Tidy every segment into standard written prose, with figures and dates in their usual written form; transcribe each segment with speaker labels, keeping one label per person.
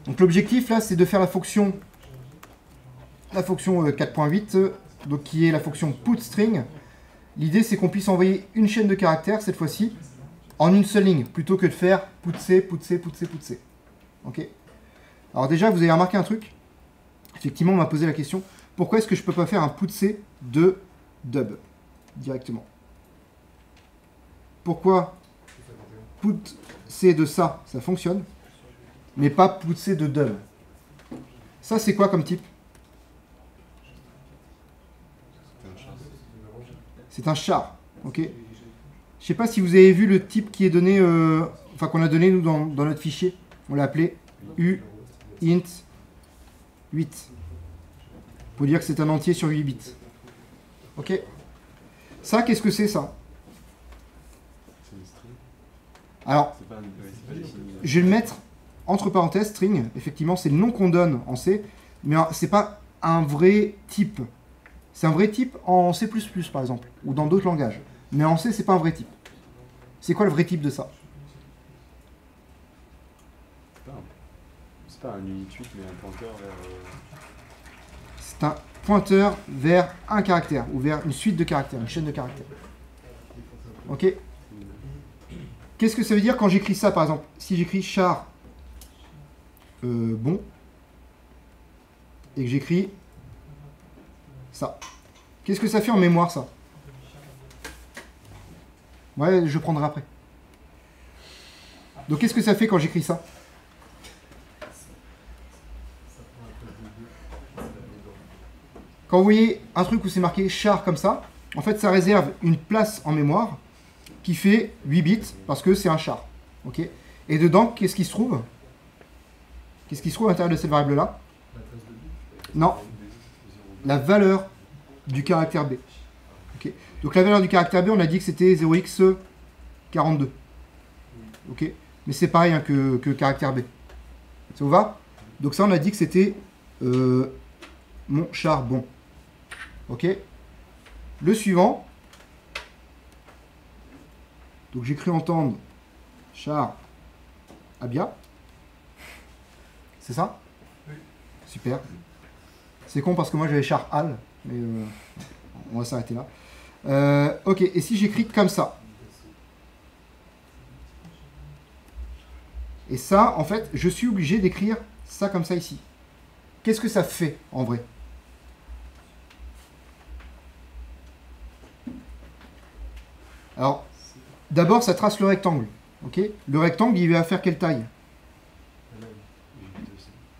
Speaker 1: Donc l'objectif là, c'est de faire la fonction 4.8, donc qui est la fonction putString. L'idée, c'est qu'on puisse envoyer une chaîne de caractères, cette fois-ci, en une seule ligne, plutôt que de faire putC, putC, putC, putC. Ok. Alors déjà, vous avez remarqué un truc. Effectivement, on m'a posé la question, pourquoi est-ce que je ne peux pas faire un putC de dub directement? Pourquoi putC de ça fonctionne, mais pas putC de dub? Ça, c'est quoi comme type? C'est un char, ok. Je sais pas si vous avez vu le type qui est donné, enfin qu'on a donné nous dans notre fichier. On l'a appelé uint 8. Pour dire que c'est un entier sur 8 bits. Ok. Ça, qu'est-ce que c'est ça? Alors, je vais le mettre entre parenthèses string. Effectivement, c'est le nom qu'on donne en C, mais c'est pas un vrai type. C'est un vrai type en C++ par exemple, ou dans d'autres langages. Mais en C, c'est pas un vrai type. C'est quoi le vrai type de ça?
Speaker 2: C'est pas un unit 8, mais un pointeur vers...
Speaker 1: C'est un pointeur vers un caractère, ou vers une suite de caractères, une chaîne de caractères. Ok. Qu'est-ce que ça veut dire quand j'écris ça, par exemple? Si j'écris char bon, et que j'écris ça. Qu'est-ce que ça fait en mémoire, ça? Ouais, je prendrai après. Donc, qu'est-ce que ça fait quand j'écris ça? Quand vous voyez un truc où c'est marqué char comme ça, en fait, ça réserve une place en mémoire qui fait 8 bits parce que c'est un char. Ok. Et dedans, qu'est-ce qui se trouve? Qu'est-ce qui se trouve à l'intérieur de cette variable-là? Non. La valeur du caractère B. Okay. Donc la valeur du caractère B, on a dit que c'était 0x42. Ok. Mais c'est pareil hein, que caractère B. Ça vous va? Donc ça, on a dit que c'était mon char bon. Ok. Le suivant. Donc j'ai cru entendre char Abia. C'est ça? Oui. Super. C'est con parce que moi j'avais char Al, mais on va s'arrêter là. Ok, et si j'écris comme ça? Et ça, en fait, je suis obligé d'écrire ça comme ça ici. Qu'est-ce que ça fait en vrai? Alors, d'abord, ça trace le rectangle. Ok. Le rectangle, il va faire quelle taille?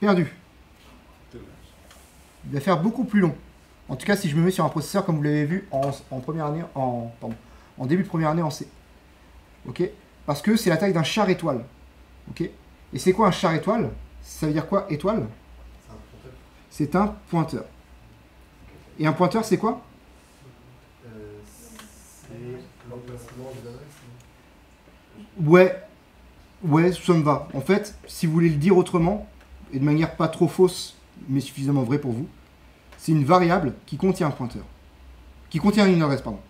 Speaker 1: Perdu. Il va faire beaucoup plus long. En tout cas, si je me mets sur un processeur, comme vous l'avez vu en première année, en début de première année en C. Ok. Parce que c'est la taille d'un char étoile. Ok. Et c'est quoi un char étoile? Ça veut dire quoi, étoile? C'est un pointeur. Et un pointeur, c'est quoi? Ouais, ça me va. En fait, si vous voulez le dire autrement, et de manière pas trop fausse, mais suffisamment vraie pour vous, c'est une variable qui contient un pointeur. Qui contient une adresse, pardon.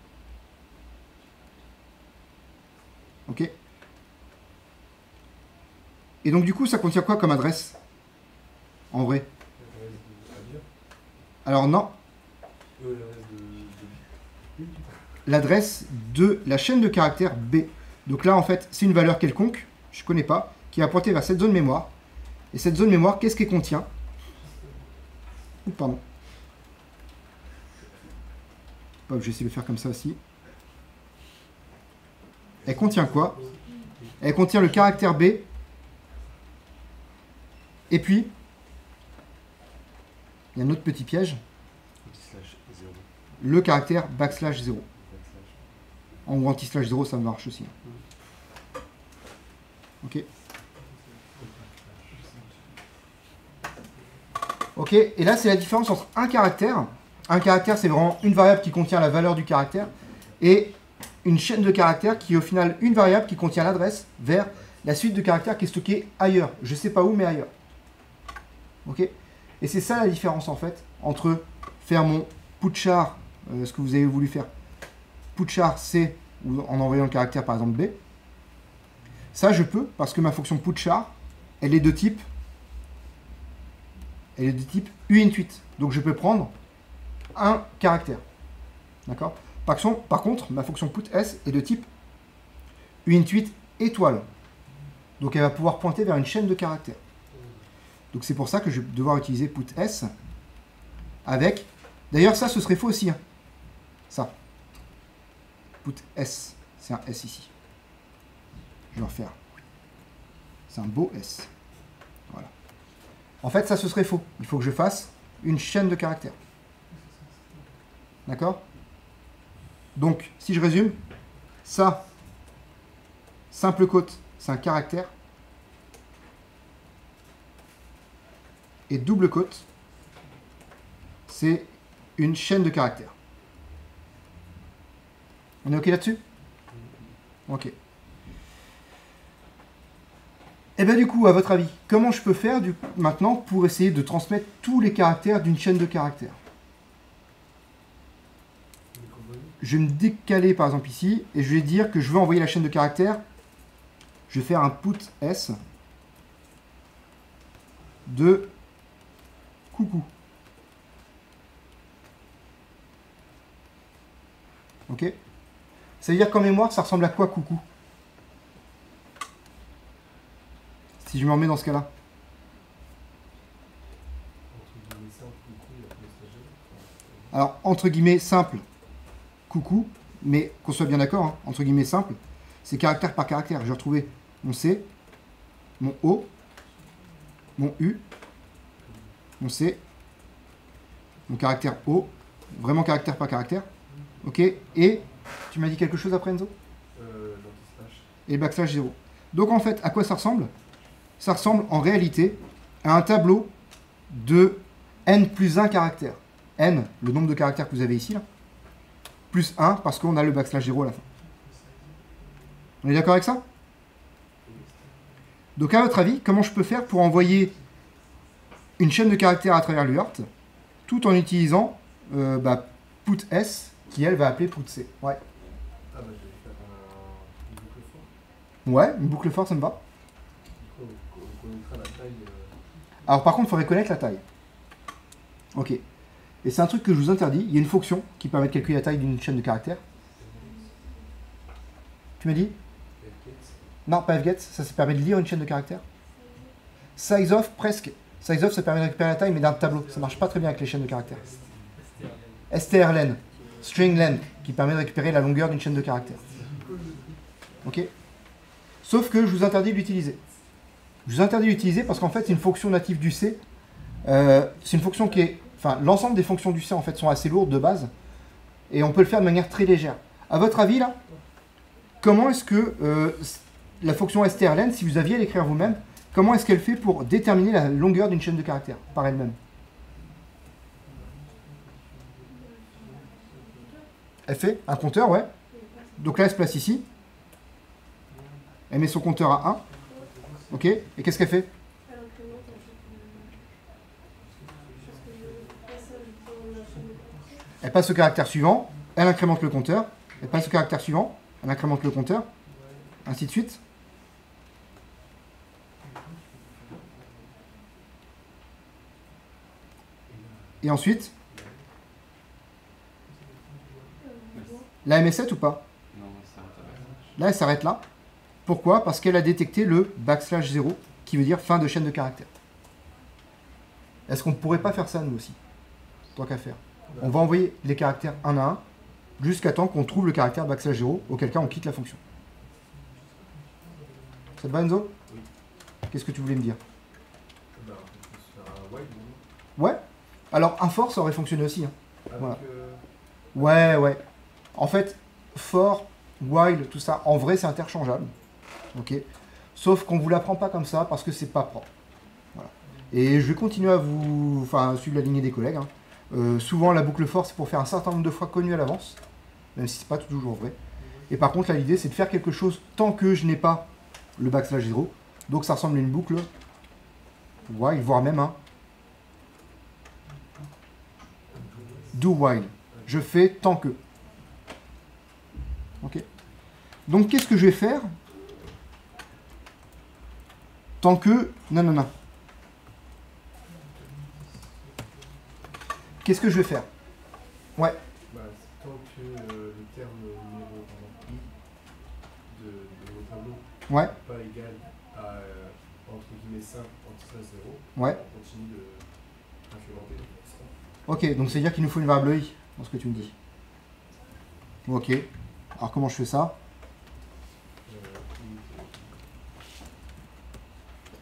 Speaker 1: Ok. Et donc, du coup, ça contient quoi comme adresse? En vrai? Alors, non. L'adresse de la chaîne de caractères B. Donc là, en fait, c'est une valeur quelconque, je ne connais pas, qui va pointer vers cette zone mémoire. Et cette zone mémoire, qu'est-ce qu'elle contient? Pardon. Hop, je vais essayer de le faire comme ça aussi. Elle contient quoi? Elle contient le caractère B. Et puis, il y a un autre petit piège. Le caractère \0. En ou anti/0, ça marche aussi. Ok. Ok, et là, c'est la différence entre un caractère. Un caractère, c'est vraiment une variable qui contient la valeur du caractère. Et une chaîne de caractères qui est au final une variable qui contient l'adresse vers la suite de caractères qui est stockée ailleurs. Je ne sais pas où, mais ailleurs. Ok. Et c'est ça la différence, en fait, entre faire mon putchar, ce que vous avez voulu faire, putchar C, ou en envoyant le caractère, par exemple, B. Ça, je peux, parce que ma fonction putchar, elle est de type elle est de type uint8. Donc je peux prendre un caractère. D'accord? Par contre, ma fonction putS est de type uint8 étoile. Donc elle va pouvoir pointer vers une chaîne de caractères. Donc c'est pour ça que je vais devoir utiliser putS avec... D'ailleurs ça, ce serait faux aussi. Hein. Ça. putS. C'est un S ici. Je vais refaire. C'est un beau S. Voilà. En fait, ça, ce serait faux. Il faut que je fasse une chaîne de caractères. D'accord? Donc, si je résume, ça, simple quote, c'est un caractère. Et double quote, c'est une chaîne de caractères. On est OK là-dessus? OK. Et bien du coup, à votre avis, comment je peux faire maintenant pour essayer de transmettre tous les caractères d'une chaîne de caractères? Je vais me décaler par exemple ici, et je vais dire que je veux envoyer la chaîne de caractères. Je vais faire un putS de coucou. Ok? Ça veut dire qu'en mémoire, ça ressemble à quoi coucou? Si je me remets dans ce cas-là. Alors, entre guillemets, simple, coucou, mais qu'on soit bien d'accord, hein, entre guillemets, simple, c'est caractère par caractère. Je vais retrouver mon C, mon O, mon U, mon C, mon caractère O, vraiment caractère par caractère. Ok, et tu m'as dit quelque chose après, Enzo? Et le backslash 0. Donc en fait, à quoi ça ressemble? Ça ressemble en réalité à un tableau de n plus 1 caractère. N, le nombre de caractères que vous avez ici, là, plus 1 parce qu'on a le backslash 0 à la fin. On est d'accord avec ça? Donc à votre avis, comment je peux faire pour envoyer une chaîne de caractères à travers l'UART tout en utilisant putS qui elle va appeler putC? Ouais.
Speaker 2: Ah bah je vais faire une boucle for.
Speaker 1: Ouais, une boucle for, ça me va.
Speaker 2: On connaîtra la taille.
Speaker 1: Alors par contre, il faudrait connaître la taille. Ok. Et c'est un truc que je vous interdis. Il y a une fonction qui permet de calculer la taille d'une chaîne de caractères. Tu m'as dit? Non, pas fget, ça permet de lire une chaîne de caractères. Sizeof, presque. Sizeof, ça permet de récupérer la taille, mais d'un tableau. Ça marche pas très bien avec les chaînes de caractères. strlen, string length, qui permet de récupérer la longueur d'une chaîne de caractères. Ok? Sauf que je vous interdis de l'utiliser. Je vous interdis d'utiliser parce qu'en fait, c'est une fonction native du C. C'est une fonction qui est... Enfin, l'ensemble des fonctions du C, en fait, sont assez lourdes de base. Et on peut le faire de manière très légère. À votre avis, là, comment est-ce que la fonction strlen, si vous aviez à l'écrire vous-même, comment est-ce qu'elle fait pour déterminer la longueur d'une chaîne de caractères par elle-même? Elle fait un compteur, ouais. Donc là, elle se place ici. Elle met son compteur à 1. Ok. Et qu'est-ce qu'elle fait? Elle passe au caractère suivant. Elle incrémente le compteur. Elle passe au caractère suivant. Elle incrémente le compteur. Ainsi de suite. Et ensuite, là, elle met 7 ou pas?
Speaker 2: Non, ça s'arrête.
Speaker 1: Là, elle s'arrête là. Pourquoi? Parce qu'elle a détecté le backslash 0, qui veut dire fin de chaîne de caractères. Est-ce qu'on ne pourrait pas faire ça, nous aussi? Tant qu'à faire. On va envoyer les caractères un à un, jusqu'à temps qu'on trouve le caractère backslash 0, auquel cas on quitte la fonction. Ça te va, Enzo?
Speaker 2: Oui.
Speaker 1: Qu'est-ce que tu voulais me dire?
Speaker 2: Bah, on peut se faire un while,
Speaker 1: Ouais. Alors, un for, ça aurait fonctionné aussi. Hein.
Speaker 2: avec,
Speaker 1: Voilà. Ouais, ouais. En fait, for, while, tout ça, en vrai, c'est interchangeable. Ok. Sauf qu'on ne vous l'apprend pas comme ça parce que c'est pas propre. Voilà. Et je vais continuer à suivre la lignée des collègues. Hein. Souvent, la boucle for, c'est pour faire un certain nombre de fois connu à l'avance, même si c'est pas toujours vrai. Et par contre, là, l'idée, c'est de faire quelque chose tant que je n'ai pas le backslash 0. Donc, ça ressemble à une boucle while, voire même un do while. Je fais tant que. Ok. Donc, qu'est-ce que je vais faire tant que... Non. qu'est-ce que je vais faire? Ouais.
Speaker 2: Bah, tant que le terme numéro pardon, I de mon tableau
Speaker 1: Ouais.
Speaker 2: n'est pas égal à entre guillemets simple entre 13 et 0,
Speaker 1: Ouais.
Speaker 2: on continue de incrémenter.
Speaker 1: Ok, donc c'est-à-dire qu'il nous faut une variable I dans ce que tu me dis. Ok. Alors comment je fais ça?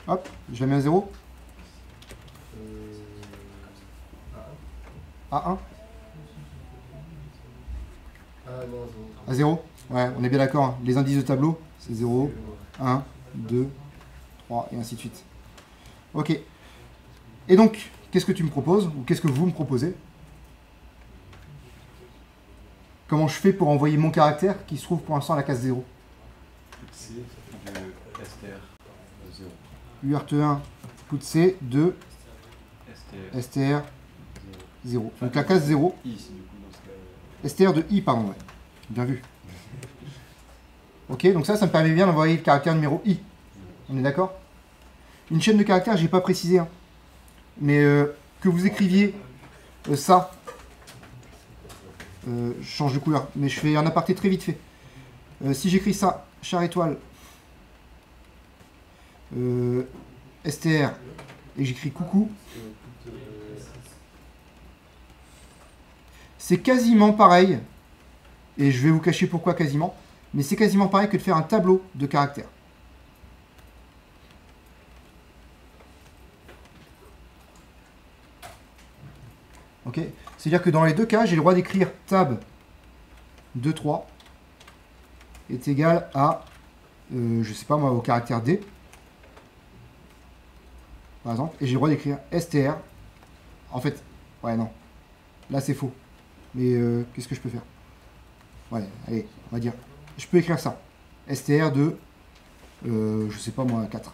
Speaker 1: Hop, je la mets à 0. À 1.
Speaker 2: Ah non, 0.
Speaker 1: À 0. Ouais, on est bien d'accord. Hein. Les indices de tableau, c'est 0, 1, 2, 3, et ainsi de suite. Ok. Et donc, qu'est-ce que tu me proposes? Ou qu'est-ce que vous me proposez? Comment je fais pour envoyer mon caractère qui se trouve pour l'instant à la case 0?
Speaker 3: C de STR 0.
Speaker 1: URT1, put C, 2, STR 0. Donc la case 0.
Speaker 3: I, c'est du coup dans ce cas.
Speaker 1: STR de I, pardon, ouais. Bien vu. Ok, donc ça me permet bien d'envoyer le caractère numéro I. On est d'accord? Une chaîne de caractères, j'ai pas précisé. Hein. Mais que vous écriviez ça, je change de couleur, mais je fais un aparté très vite fait. Si j'écris ça, char étoile, STR, et que j'écris coucou, c'est quasiment pareil, et je vais vous cacher pourquoi quasiment, mais c'est quasiment pareil que de faire un tableau de caractères. Ok, c'est-à-dire que dans les deux cas, j'ai le droit d'écrire tab 2, 3 est égal à, je sais pas moi, au caractère D, par exemple, et j'ai le droit d'écrire str. En fait, ouais, non, là c'est faux. Mais qu'est-ce que je peux faire? Ouais, allez, on va dire, je peux écrire ça. str de, je sais pas moi, 4.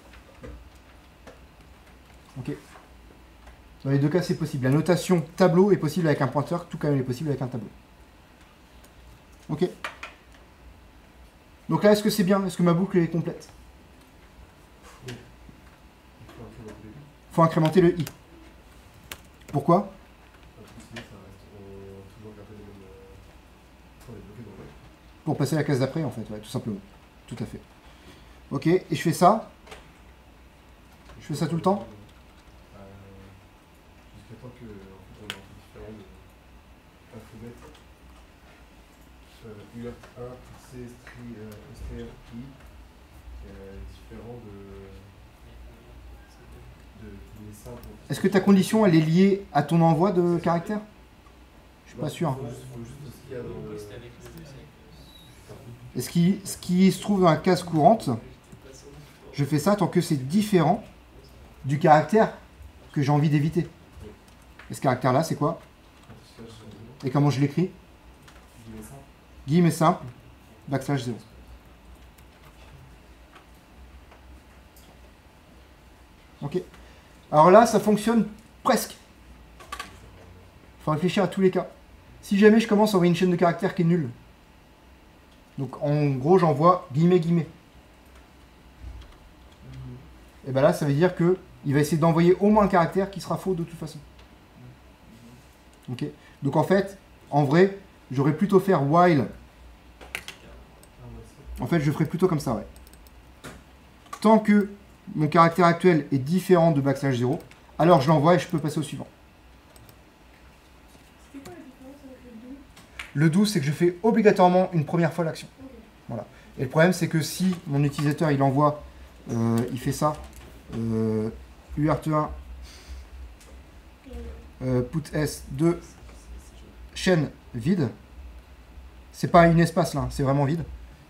Speaker 1: Ok. Dans les deux cas, c'est possible. La notation tableau est possible avec un pointeur, tout comme elle est possible avec un tableau. Ok. Donc là, est-ce que c'est bien? Est-ce que ma boucle est complète? Il faut incrémenter le i. Pourquoi? Pour passer à la case d'après, en fait, ouais, tout simplement. Tout à fait. Ok, et je fais ça. Je fais ça tout le temps.
Speaker 2: Jusqu'à temps que on a un peu différent de alphabet. UR1, C, STR, I, différent des simples.
Speaker 1: Est-ce que ta condition, elle est liée à ton envoi de caractère? Je suis pas sûr.
Speaker 2: Faut juste ce qu'il y a dans le...
Speaker 1: Et ce qui se trouve dans la case courante, je fais ça tant que c'est différent du caractère que j'ai envie d'éviter. Et ce caractère-là, c'est quoi? Et comment je l'écris? Guillemets simple, backslash 0. Ok. Alors là, ça fonctionne presque. Il faut réfléchir à tous les cas. Si jamais je commence à envoyer une chaîne de caractères qui est nulle, donc en gros, j'envoie guillemets, guillemets. Et bien là, ça veut dire que il va essayer d'envoyer au moins un caractère qui sera faux de toute façon. Ok. Donc en fait, en vrai, j'aurais plutôt faire while. En fait, je ferais plutôt comme ça, ouais. Tant que mon caractère actuel est différent de backslash 0, alors je l'envoie et je peux passer au suivant.
Speaker 4: C'était quoi la différence avec le 2?
Speaker 1: Le do, c'est que je fais obligatoirement une première fois l'action. Voilà. Et le problème, c'est que si mon utilisateur, il envoie, il fait ça, URT1, put S2, chaîne vide, c'est pas une espace là, c'est vraiment vide,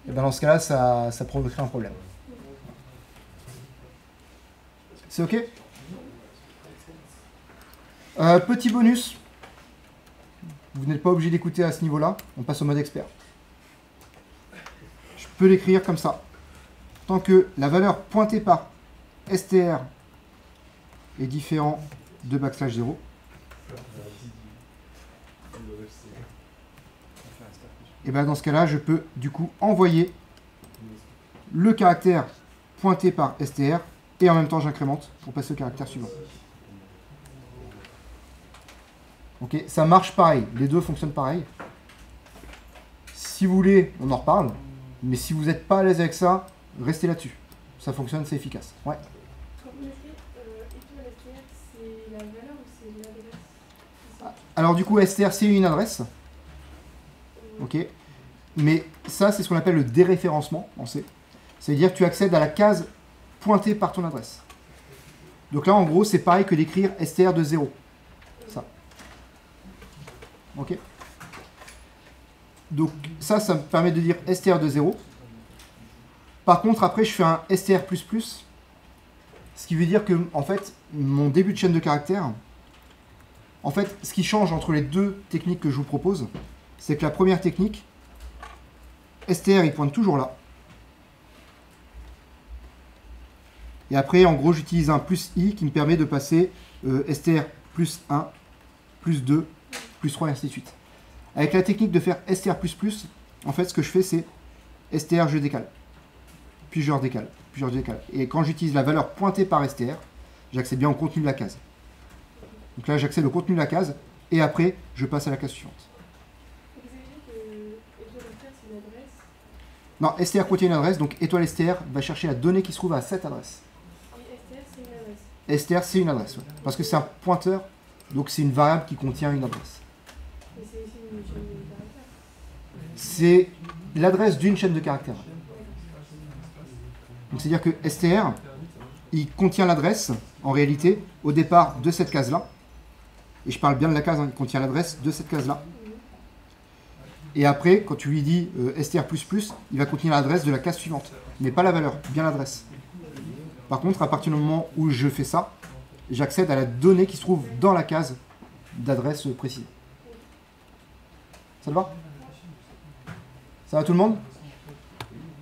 Speaker 1: et ben dans ce cas-là, ça provoquerait un problème. C'est ok? Petit bonus, vous n'êtes pas obligé d'écouter à ce niveau-là, on passe au mode expert. Je peux l'écrire comme ça. Tant que la valeur pointée par str est différent de backslash 0, et bien dans ce cas-là, je peux du coup envoyer le caractère pointé par str et en même temps j'incrémente pour passer au caractère suivant. Ok, ça marche pareil, les deux fonctionnent pareil. Si vous voulez, on en reparle. Mais si vous n'êtes pas à l'aise avec ça, restez là-dessus. Ça fonctionne, c'est efficace. Ouais.
Speaker 4: Quand vous mettez étoile STR, c'est la valeur ou c'est l'adresse?
Speaker 1: Alors du coup, STR, c'est une adresse. Ok. Mais ça, c'est ce qu'on appelle le déréférencement en C. C'est-à-dire que tu accèdes à la case pointée par ton adresse. Donc là, en gros, c'est pareil que d'écrire STR de 0. Ça. Ok. Donc ça me permet de dire STR de 0. Par contre, après, je fais un STR++, ce qui veut dire que, en fait, mon début de chaîne de caractères, en fait, ce qui change entre les deux techniques que je vous propose, c'est que la première technique, STR, il pointe toujours là. Et après, en gros, j'utilise un +i qui me permet de passer STR +1, +2, +3, et ainsi de suite. Avec la technique de faire STR++, en fait, ce que je fais, c'est STR, je décale. Puis je redécale. Puis je redécale. Et quand j'utilise la valeur pointée par STR, j'accède bien au contenu de la case. Donc là, j'accède au contenu de la case, et après, je passe à la case suivante.
Speaker 4: Vous avez dit que étoile STR, c'est une adresse.
Speaker 1: Non, STR contient une adresse, donc étoile STR va chercher la donnée qui se trouve à cette adresse.
Speaker 4: Et STR, c'est une adresse.
Speaker 1: STR, c'est une adresse, ouais. Parce que c'est un pointeur, donc c'est une variable qui contient une adresse.
Speaker 4: Mais c'est aussi une chaîne de caractères.
Speaker 1: C'est l'adresse d'une chaîne de caractères. Donc c'est-à-dire que STR, il contient l'adresse, en réalité, au départ de cette case-là. Et je parle bien de la case, hein, il contient l'adresse de cette case-là. Et après, quand tu lui dis STR++, il va contenir l'adresse de la case suivante. Mais pas la valeur, bien l'adresse. Par contre, à partir du moment où je fais ça, j'accède à la donnée qui se trouve dans la case d'adresse précise. Ça te va? Ça va tout le monde?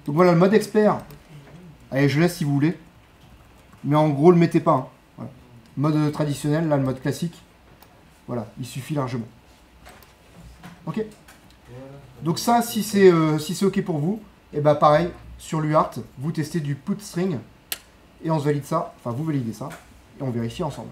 Speaker 1: Donc voilà, le mode expert. Allez, je laisse si vous voulez. Mais en gros, le mettez pas. Hein. Voilà. Mode traditionnel, là, le mode classique. Voilà, il suffit largement. Ok. Donc ça, si c'est ok pour vous, et bah pareil, sur l'UART, vous testez du put string et on se valide ça, enfin vous validez ça, et on vérifie ensemble.